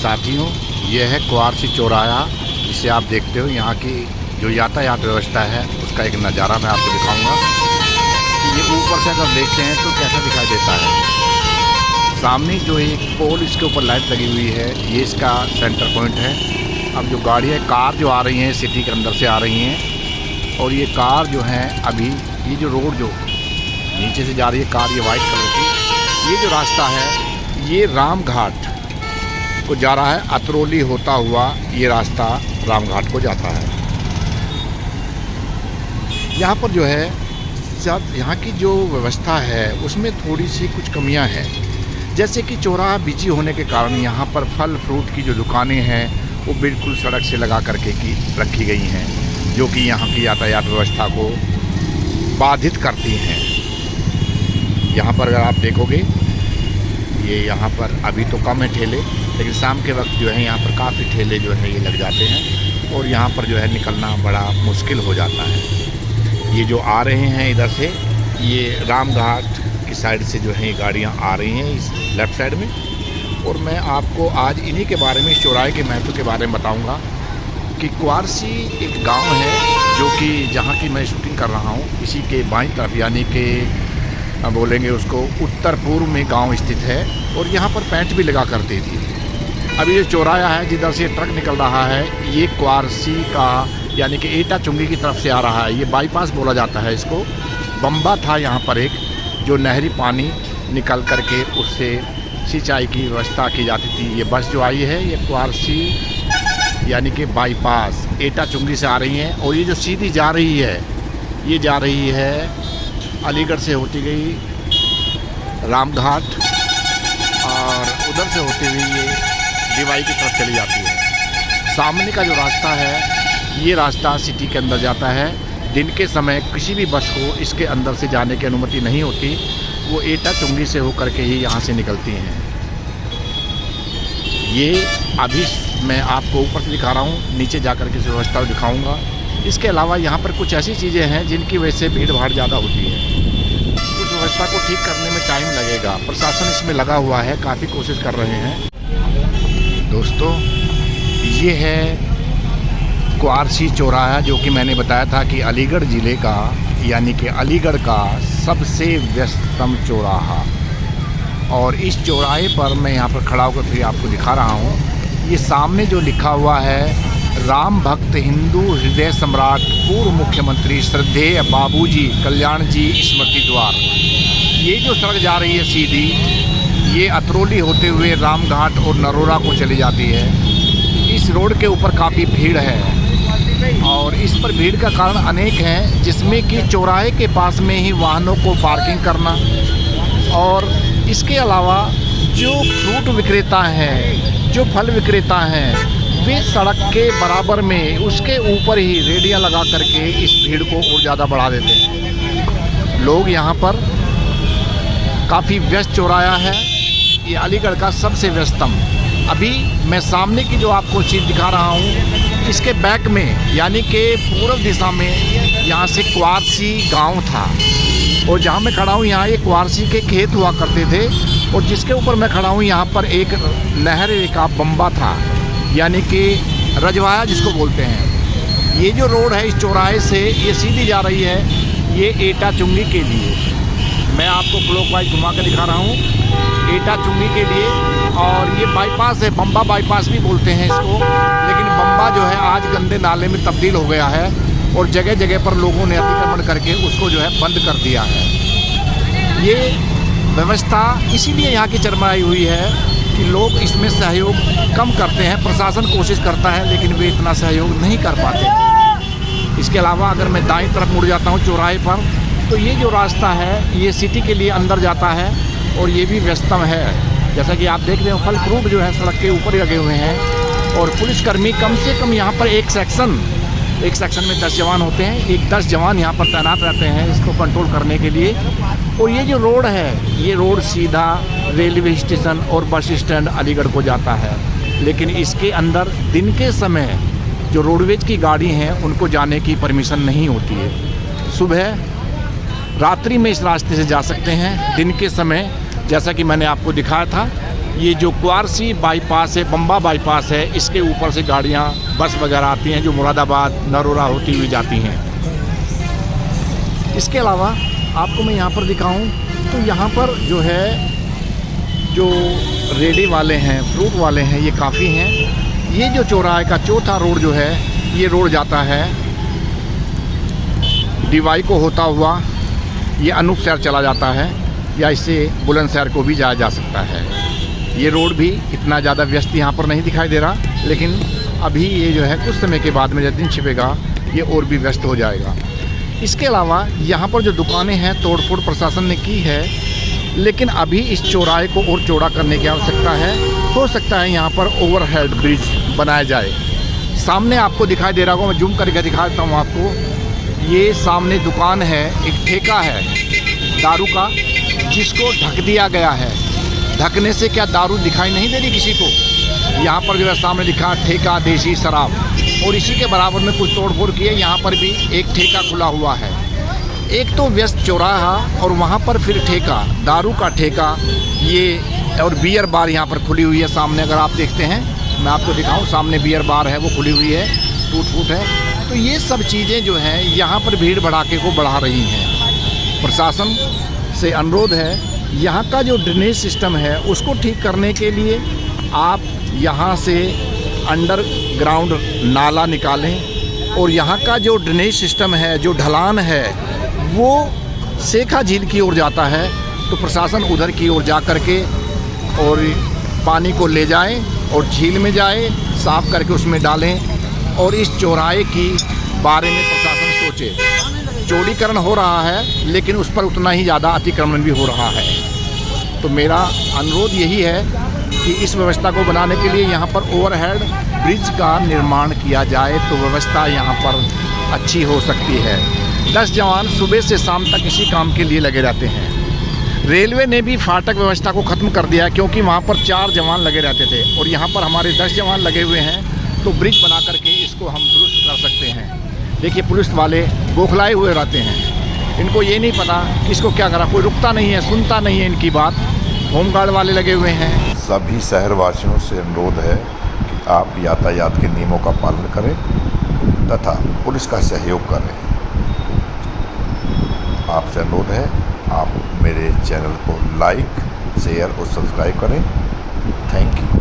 साथियों, यह है क्वारसी चौराहा जिसे आप देखते हो। यहाँ की जो यातायात व्यवस्था है उसका एक नज़ारा मैं आपको दिखाऊंगा कि ये ऊपर से अगर देखते हैं तो कैसा दिखाई देता है। सामने जो एक पोल इसके ऊपर लाइट लगी हुई है, ये इसका सेंटर पॉइंट है। अब जो गाड़ियाँ कार जो आ रही हैं सिटी के अंदर से आ रही हैं, और ये कार जो हैं अभी ये जो रोड जो नीचे से जा रही है कार, ये वाइट कलर की, ये जो रास्ता है ये राम घाट को जा रहा है। अतरौली होता हुआ ये रास्ता राम घाट को जाता है। यहाँ पर जो है यहाँ की जो व्यवस्था है उसमें थोड़ी सी कुछ कमियां हैं, जैसे कि चौराहा बिजी होने के कारण यहाँ पर फल फ्रूट की जो दुकानें हैं वो बिल्कुल सड़क से लगा करके रखी गई हैं, जो कि यहाँ की यातायात व्यवस्था को बाधित करती हैं। यहाँ पर अगर आप देखोगे ये यहाँ पर अभी तो कम है ठेले, लेकिन शाम के वक्त जो है यहाँ पर काफ़ी ठेले जो है ये लग जाते हैं और यहाँ पर जो है निकलना बड़ा मुश्किल हो जाता है। ये जो आ रहे हैं इधर से, ये राम घाट की साइड से जो है ये गाड़ियाँ आ रही हैं इस लेफ़्ट साइड में। और मैं आपको आज इन्हीं के बारे में, इस चौराहे के महत्व के बारे में बताऊँगा कि क्वारसी एक गाँव है जो कि जहाँ की मैं शूटिंग कर रहा हूँ इसी के बाईं तरफ, यानी कि बोलेंगे उसको उत्तर पूर्व में गांव स्थित है। और यहाँ पर पेंट भी लगा करती थी। अभी ये चौराहा है जिधर से ट्रक निकल रहा है, ये क्वारसी का यानी कि एटा चुंगी की तरफ से आ रहा है। ये बाईपास बोला जाता है इसको। बम्बा था यहाँ पर एक, जो नहरी पानी निकल करके उससे सिंचाई की व्यवस्था की जाती थी। ये बस जो आई है ये क्वारसी यानी कि बाईपास एटा चुंगी से आ रही हैं। और ये जो सीधी जा रही है ये जा रही है अलीगढ़ से होती गई राम घाट, और उधर से होती हुई ये डिवाई की तरफ चली जाती है। सामने का जो रास्ता है ये रास्ता सिटी के अंदर जाता है। दिन के समय किसी भी बस को इसके अंदर से जाने की अनुमति नहीं होती, वो एटा चुंगी से होकर के ही यहाँ से निकलती हैं। ये अभी मैं आपको ऊपर से दिखा रहा हूँ, नीचे जाकर के व्यवस्था दिखाऊँगा। इसके अलावा यहाँ पर कुछ ऐसी चीज़ें हैं जिनकी वजह से भीड़ भाड़ ज़्यादा होती है। उस व्यवस्था को ठीक करने में टाइम लगेगा। प्रशासन इसमें लगा हुआ है, काफ़ी कोशिश कर रहे हैं। दोस्तों, ये है क्वारसी चौराहा, जो कि मैंने बताया था कि अलीगढ़ ज़िले का यानी कि अलीगढ़ का सबसे व्यस्ततम चौराहा। और इस चौराहे पर मैं यहाँ पर खड़ा होकर फिर आपको दिखा रहा हूँ। ये सामने जो लिखा हुआ है राम भक्त हिंदू हृदय सम्राट पूर्व मुख्यमंत्री श्रद्धेय बाबूजी कल्याण जी स्मृति द्वार, ये जो सड़क जा रही है सीधी, ये अतरौली होते हुए राम घाट और नरोरा को चली जाती है। इस रोड के ऊपर काफ़ी भीड़ है और इस पर भीड़ का कारण अनेक हैं, जिसमें कि चौराहे के पास में ही वाहनों को पार्किंग करना, और इसके अलावा जो फ्रूट विक्रेता हैं, जो फल विक्रेता हैं, वे सड़क के बराबर में उसके ऊपर ही रेडियां लगा करके इस भीड़ को और ज़्यादा बढ़ा देते हैं। लोग यहाँ पर काफ़ी व्यस्त चौराहा है, ये अलीगढ़ का सबसे व्यस्तम। अभी मैं सामने की जो आपको चीज़ दिखा रहा हूँ, इसके बैक में यानी कि पूर्व दिशा में यहाँ से क्वारसी गांव था, और जहाँ मैं खड़ा हूँ यहाँ ये क्वारसी के खेत हुआ करते थे। और जिसके ऊपर मैं खड़ा हूँ यहाँ पर एक नहर का बम्बा था, यानी कि रजवाया जिसको बोलते हैं। ये जो रोड है इस चौराहे से ये सीधी जा रही है ये एटा चुंगी के लिए। मैं आपको क्लॉकवाइज घुमा कर दिखा रहा हूँ, एटा चुंगी के लिए। और ये बाईपास है, बम्बा बाईपास भी बोलते हैं इसको, लेकिन बम्बा जो है आज गंदे नाले में तब्दील हो गया है और जगह जगह पर लोगों ने अतिक्रमण करके उसको जो है बंद कर दिया है। ये व्यवस्था इसीलिए यहाँ की चरमराई हुई है कि लोग इसमें सहयोग कम करते हैं। प्रशासन कोशिश करता है लेकिन वे इतना सहयोग नहीं कर पाते। इसके अलावा अगर मैं दाईं तरफ मुड़ जाता हूँ चौराहे पर, तो ये जो रास्ता है ये सिटी के लिए अंदर जाता है और ये भी व्यस्तम है। जैसा कि आप देख रहे हो, फल फ्रूट जो है सड़क के ऊपर लगे हुए हैं, और पुलिसकर्मी कम से कम यहाँ पर एक सेक्शन में 10 जवान होते हैं। 10 जवान यहाँ पर तैनात रहते हैं इसको कंट्रोल करने के लिए। और ये जो रोड है ये रोड सीधा रेलवे स्टेशन और बस स्टैंड अलीगढ़ को जाता है, लेकिन इसके अंदर दिन के समय जो रोडवेज की गाड़ी हैं उनको जाने की परमिशन नहीं होती है। सुबह रात्रि में इस रास्ते से जा सकते हैं, दिन के समय जैसा कि मैंने आपको दिखाया था ये जो क्वारसी बाईपास है, बम्बा बाईपास है, इसके ऊपर से गाड़ियाँ बस वगैरह आती हैं जो मुरादाबाद नरोरा होती हुई जाती हैं। इसके अलावा आपको मैं यहाँ पर दिखाऊं तो यहाँ पर जो है जो रेडी वाले हैं, फ्रूट वाले हैं, ये काफ़ी हैं। ये जो चौराहे का चौथा रोड जो है, ये रोड जाता है डीवाई को होता हुआ, ये अनूप शहर चला जाता है, या इससे बुलंदशहर को भी जाया जा सकता है। ये रोड भी इतना ज़्यादा व्यस्त यहाँ पर नहीं दिखाई दे रहा, लेकिन अभी ये जो है कुछ समय के बाद में जब दिन छिपेगा ये और भी व्यस्त हो जाएगा। इसके अलावा यहाँ पर जो दुकानें हैं तोड़ फोड़ प्रशासन ने की है, लेकिन अभी इस चौराहे को और चौड़ा करने की आवश्यकता है। हो सकता है यहाँ पर ओवरहेड ब्रिज बनाया जाए। सामने आपको दिखाई दे रहा होगा, मैं जूम करके दिखा देता हूँ आपको। ये सामने दुकान है, एक ठेका है दारू का, जिसको ढक दिया गया है। ढकने से क्या दारू दिखाई नहीं दे रही किसी को? यहाँ पर जो है सामने लिखा ठेका देसी शराब, और इसी के बराबर में कुछ तोड़ फोड़ की है। यहाँ पर भी एक ठेका खुला हुआ है। एक तो व्यस्त चौराहा और वहाँ पर फिर ठेका, दारू का ठेका, ये और बियर बार यहाँ पर खुली हुई है। सामने अगर आप देखते हैं, मैं आपको दिखाऊं, सामने बियर बार है, वो खुली हुई है, टूट फूट है। तो ये सब चीज़ें जो हैं यहाँ पर भीड़ भड़ाके को बढ़ा रही हैं। प्रशासन से अनुरोध है, यहाँ का जो ड्रेनेज सिस्टम है उसको ठीक करने के लिए आप यहाँ से अंडरग्राउंड नाला निकालें, और यहाँ का जो ड्रेनेज सिस्टम है, जो ढलान है, वो सेखा झील की ओर जाता है। तो प्रशासन उधर की ओर जा कर के और पानी को ले जाए और झील में जाए, साफ़ करके उसमें डालें। और इस चौराहे की बारे में प्रशासन सोचे। चौड़ीकरण हो रहा है, लेकिन उस पर उतना ही ज़्यादा अतिक्रमण भी हो रहा है। तो मेरा अनुरोध यही है कि इस व्यवस्था को बनाने के लिए यहाँ पर ओवरहेड ब्रिज का निर्माण किया जाए, तो व्यवस्था यहाँ पर अच्छी हो सकती है। 10 जवान सुबह से शाम तक इसी काम के लिए लगे रहते हैं। रेलवे ने भी फाटक व्यवस्था को ख़त्म कर दिया, क्योंकि वहाँ पर 4 जवान लगे रहते थे, और यहाँ पर हमारे 10 जवान लगे हुए हैं। तो ब्रिज बना करके इसको हम दुरुस्त कर सकते हैं। देखिए, पुलिस वाले बौखलाए हुए रहते हैं, इनको ये नहीं पता कि इसको क्या करा, कोई रुकता नहीं है, सुनता नहीं है इनकी बात। होमगार्ड वाले लगे हुए हैं। सभी शहरवासियों से अनुरोध है कि आप यातायात के नियमों का पालन करें तथा पुलिस का सहयोग करें। आपसे अनुरोध है, आप मेरे चैनल को लाइक, शेयर और सब्सक्राइब करें। Thank you.